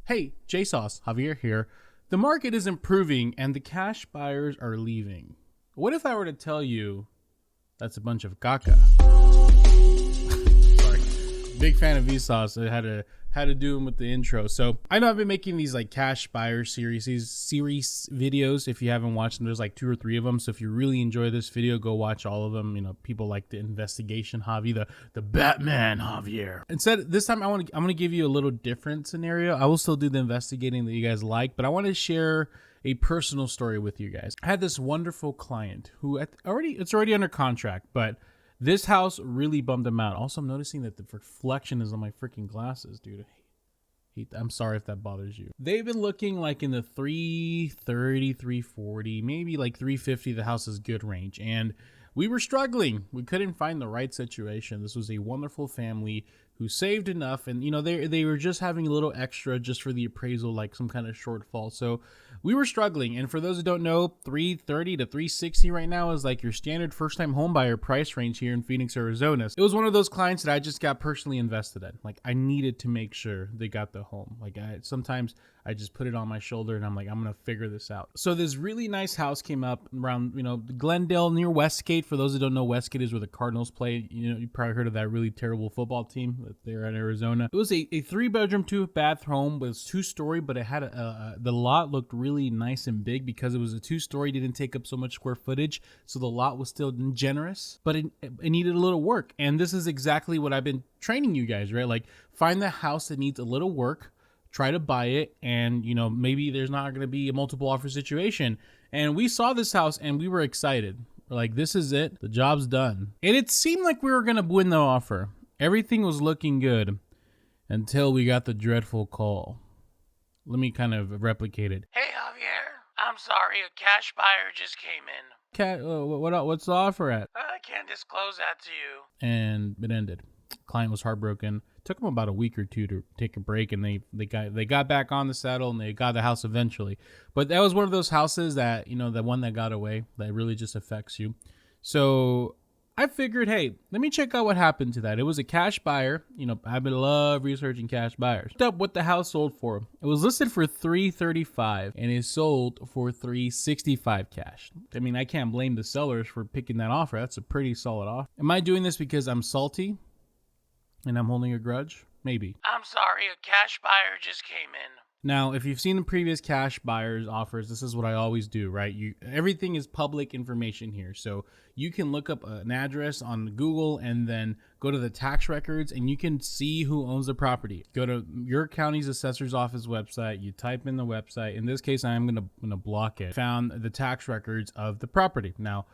Hey, JSauce, Javier here. The market is improving and the cash buyers are leaving. What if I were to tell you that's a bunch of caca? Sorry. Big fan of Vsauce. I had to do them with the intro. So I know I've been making these like cash buyer series videos. If you haven't watched them, there's like 2 or 3 of them. So if you really enjoy this video, go watch all of them. You know, people like the investigation Javi, the Batman Javier. Instead, this time I'm gonna give you a little different scenario. I will still do the investigating that you guys like, but I want to share a personal story with you guys. I had this wonderful client who it's already under contract, but this house really bummed him out. Also, I'm noticing that the reflection is on my freaking glasses, dude. I'm sorry if that bothers you. They've been looking like in the 330, 340, maybe like 350. The house is good range. And we were struggling. We couldn't find the right situation. This was a wonderful family who saved enough, and you know they were just having a little extra just for the appraisal, like some kind of shortfall. So we were struggling. And for those who don't know, 330 to 360 right now is like your standard first-time home buyer price range here in Phoenix, Arizona. It was one of those clients that I just got personally invested in. Like I needed to make sure they got the home. Like sometimes I just put it on my shoulder and I'm like, I'm gonna figure this out. So this really nice house came up around, you know, Glendale near Westgate. For those who don't know, Westgate is where the Cardinals play. You know, you probably heard of that really terrible football team that they're in Arizona. It was a 3-bedroom, 2-bath home. It was 2-story, but it had the lot looked really nice and big because it was a 2-story. Didn't take up so much square footage, so the lot was still generous, but it needed a little work. And this is exactly what I've been training you guys, right? Like find the house that needs a little work, try to buy it, and you know maybe there's not going to be a multiple offer situation. And we saw this house and we were excited. We're like, this is it, the job's done. And it seemed like we were going to win the offer. Everything was looking good until we got the dreadful call. Let me kind of replicate it. Hey Javier, I'm sorry, a cash buyer just came in. What's the offer at? I can't disclose that to you. And it ended. Client was heartbroken. Took them about a week or 2 to take a break, and they got back on the saddle and they got the house eventually. But that was one of those houses that, you know, the one that got away that really just affects you. So I figured, hey, let me check out what happened to that. It was a cash buyer. You know, I love researching cash buyers. Looked up what the house sold for. It was listed for $335 and it sold for $365 cash. I mean, I can't blame the sellers for picking that offer. That's a pretty solid offer. Am I doing this because I'm salty and I'm holding a grudge? Maybe. I'm sorry, a cash buyer just came in. Now, if you've seen the previous cash buyers offers, this is what I always do, right? Everything is public information here. So you can look up an address on Google and then go to the tax records and you can see who owns the property. Go to your county's assessor's office website. You type in the website. In this case, I'm gonna block it. Found the tax records of the property. Now,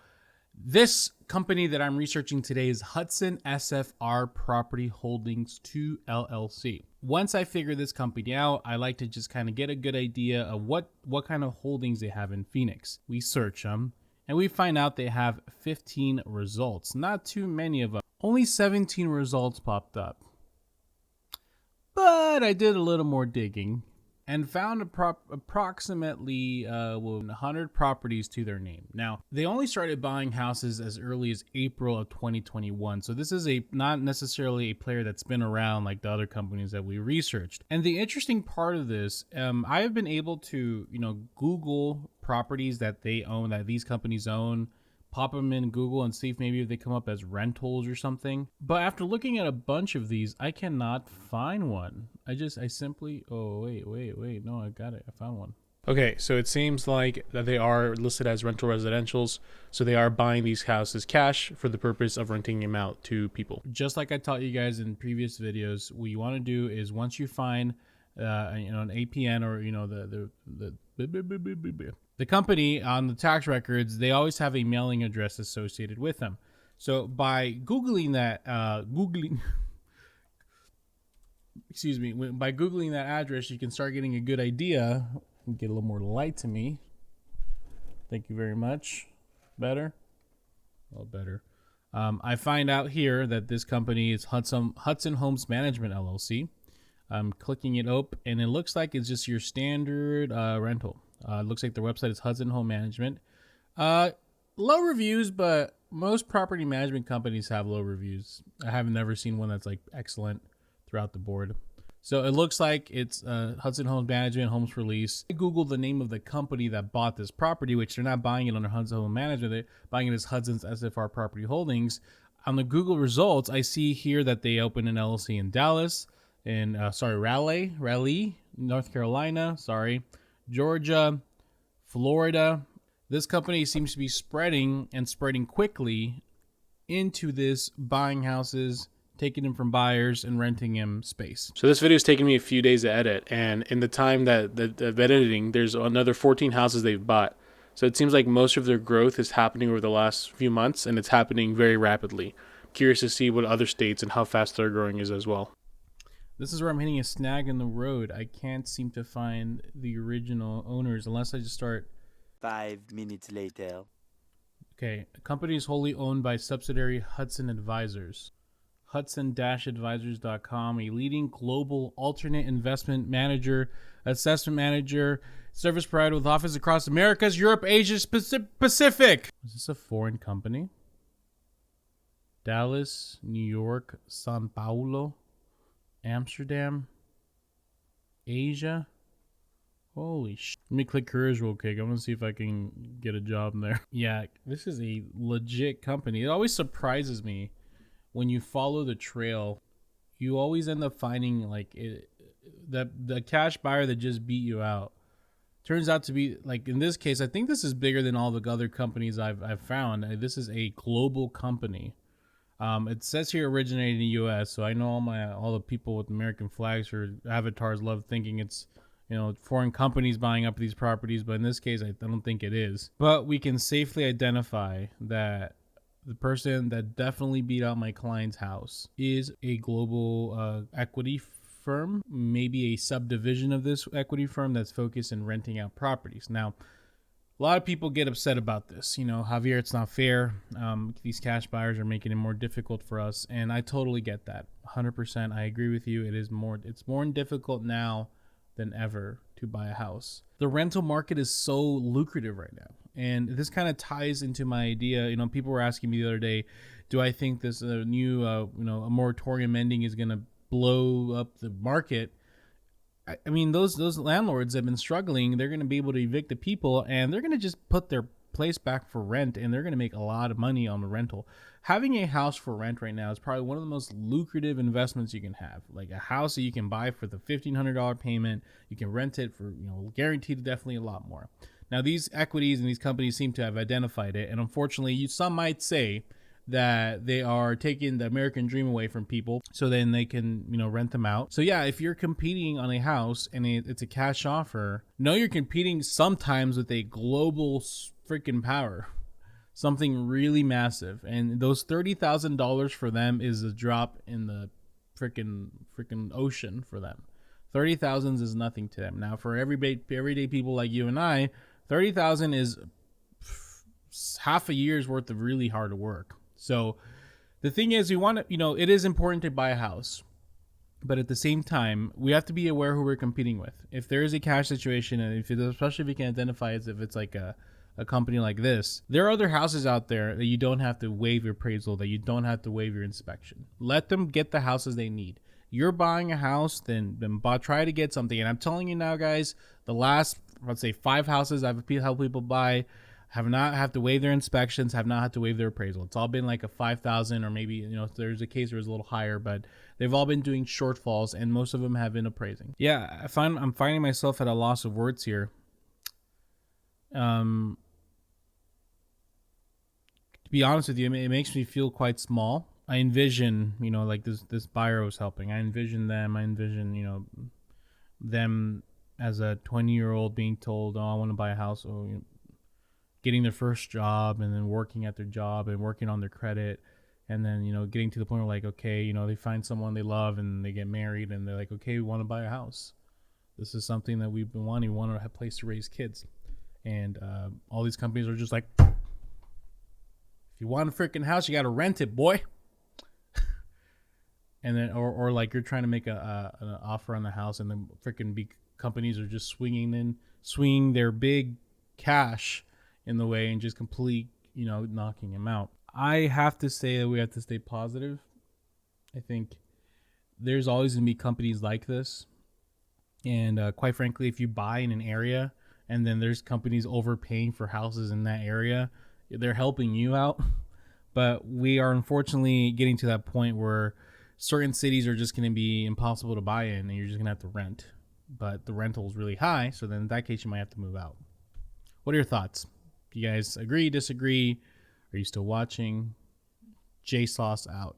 this company that I'm researching today is Hudson SFR Property Holdings 2 LLC. Once I figure this company out, I like to just kind of get a good idea of what kind of holdings they have in Phoenix. We search them and we find out they have 15 results. Not too many of them. Only 17 results popped up. But I did a little more digging and found approximately 100 properties to their name. Now, they only started buying houses as early as April of 2021. So this is not necessarily a player that's been around like the other companies that we researched. And the interesting part of this, I have been able to, you know, Google properties that they own, that these companies own, pop them in Google and see if maybe they come up as rentals or something. But after looking at a bunch of these, I cannot find one. I simply, oh, wait, no, I got it. I found one. Okay, so it seems like that they are listed as rental residentials. So they are buying these houses cash for the purpose of renting them out to people. Just like I taught you guys in previous videos, what you want to do is once you find, you know, an APN or, you know, the company on the tax records, they always have a mailing address associated with them. So by Googling that, by Googling that address, you can start getting a good idea. Get a little more light to me. Thank you very much. Better? Well, better. I find out here that this company is Hudson Homes Management LLC. I'm clicking it up and it looks like it's just your standard rental. It looks like their website is Hudson Home Management. Low reviews, but most property management companies have low reviews. I have never seen one that's like excellent throughout the board. So it looks like it's Hudson Homes Management, Homes for Lease. I Googled the name of the company that bought this property, which they're not buying it under Hudson Home Management. They're buying it as Hudson's SFR Property Holdings. On the Google results, I see here that they opened an LLC in Dallas, Raleigh, North Carolina, Georgia, Florida. This company seems to be spreading quickly into this, buying houses, taking them from buyers and renting them space. So this video is taking me a few days to edit, and in the time that of editing, there's another 14 houses they've bought. So it seems like most of their growth is happening over the last few months, and it's happening very rapidly. Curious to see what other states and how fast they're growing is as well. This is where I'm hitting a snag in the road. I can't seem to find the original owners unless I just start. 5 minutes later. Okay, the company is wholly owned by subsidiary Hudson Advisors. Hudson-advisors.com, a leading global alternate investment manager, assessment manager, service provider with offices across Americas, Europe, Asia, Pacific. Is this a foreign company? Dallas, New York, Sao Paulo, Amsterdam, Asia. Holy sh! Let me click careers real quick. I'm gonna see if I can get a job in there. Yeah, this is a legit company. It always surprises me when you follow the trail. You always end up finding like the cash buyer that just beat you out turns out to be, like in this case, I think this is bigger than all the other companies I've found. This is a global company. It says here originated in the U.S., so I know all the people with American flags or avatars love thinking it's, you know, foreign companies buying up these properties, but in this case, I don't think it is. But we can safely identify that the person that definitely beat out my client's house is a global equity firm, maybe a subdivision of this equity firm that's focused in renting out properties. Now, a lot of people get upset about this. You know, Javier, it's not fair. These cash buyers are making it more difficult for us, and I totally get that. 100%, I agree with you. It's more difficult now than ever to buy a house. The rental market is so lucrative right now, and this kind of ties into my idea. You know, people were asking me the other day, do I think this new a moratorium ending is going to blow up the market? I mean, those landlords have been struggling. They're going to be able to evict the people, and they're going to just put their place back for rent, and they're going to make a lot of money on the rental. Having a house for rent right now is probably one of the most lucrative investments you can have. Like a house that you can buy for the $1,500 payment, you can rent it for, you know, guaranteed definitely a lot more. Now, these equities and these companies seem to have identified it, and unfortunately, some might say that they are taking the American dream away from people so then they can, you know, rent them out. So yeah, if you're competing on a house and it's a cash offer, know you're competing sometimes with a global freaking power, something really massive. And those $30,000 for them is a drop in the freaking ocean for them. 30,000 is nothing to them. Now, for everyday people like you and I, 30,000 is half a year's worth of really hard work. So the thing is, we want to, you know, it is important to buy a house, but at the same time, we have to be aware who we're competing with. If there is a cash situation, and especially if you can identify as if it's like a company like this, there are other houses out there that you don't have to waive your appraisal, that you don't have to waive your inspection. Let them get the houses they need. You're buying a house, then try to get something. And I'm telling you now, guys, the last, let's say 5 houses I've helped people buy have not had to waive their inspections, have not had to waive their appraisal. It's all been like a 5,000, or maybe, you know, there's a case where it's a little higher, but they've all been doing shortfalls, and most of them have been appraising. Yeah, I'm finding myself at a loss of words here. To be honest with you, it makes me feel quite small. I envision, you know, like this buyer was helping. I envision, you know, them as a 20-year-old being told, oh, I want to buy a house, or, you know, getting their first job and then working at their job and working on their credit, and then, you know, getting to the point where, like, okay, you know, they find someone they love and they get married and they're like, okay, we want to buy a house. This is something that we've been wanting. We want to have a place to raise kids. And all these companies are just like, if you want a freaking house, you got to rent it, boy. And then, or like you're trying to make an offer on the house, and then freaking big companies are just swinging their big cash in the way and just complete, you know, knocking him out. I have to say that we have to stay positive. I think there's always going to be companies like this. And quite frankly, if you buy in an area and then there's companies overpaying for houses in that area, they're helping you out. But we are unfortunately getting to that point where certain cities are just going to be impossible to buy in, and you're just going to have to rent. But the rental is really high, so then in that case, you might have to move out. What are your thoughts? You guys agree, disagree? Are you still watching? JSauce out.